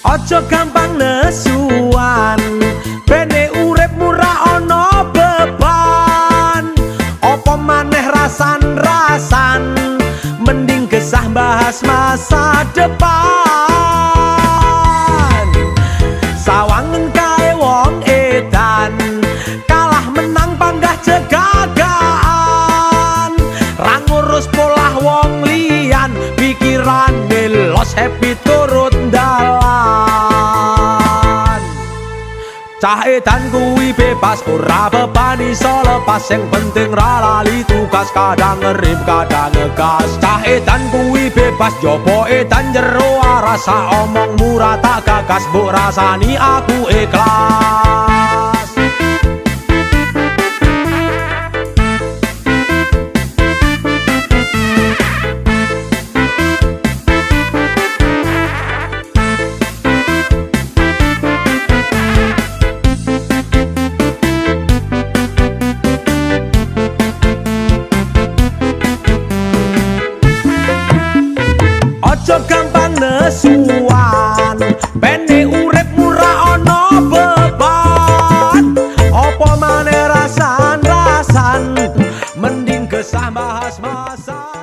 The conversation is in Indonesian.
Ojo gampang nesuan, bene urip murah ono beban. Opo maneh rasan-rasan, mending gesah bahas masa depan. Sawangen kae wong edan, kalah menang panggah cegagaan. Ra ngurus polah wong liyan, pikirane los happy turut dalan. Cah edan kuwi bebas ora beban iso lepas, yang penting ra lali tugas, kadang ngerip kadang ngegas. Cah edan kuwi bebas jopo edan jero, rasa omong murah tak gagas, mbok rasani aku ikhlas. Ojo gampang nesuan, bene urip murah ono beban. Opo maneh rasan-rasan, mending gesah bahas masa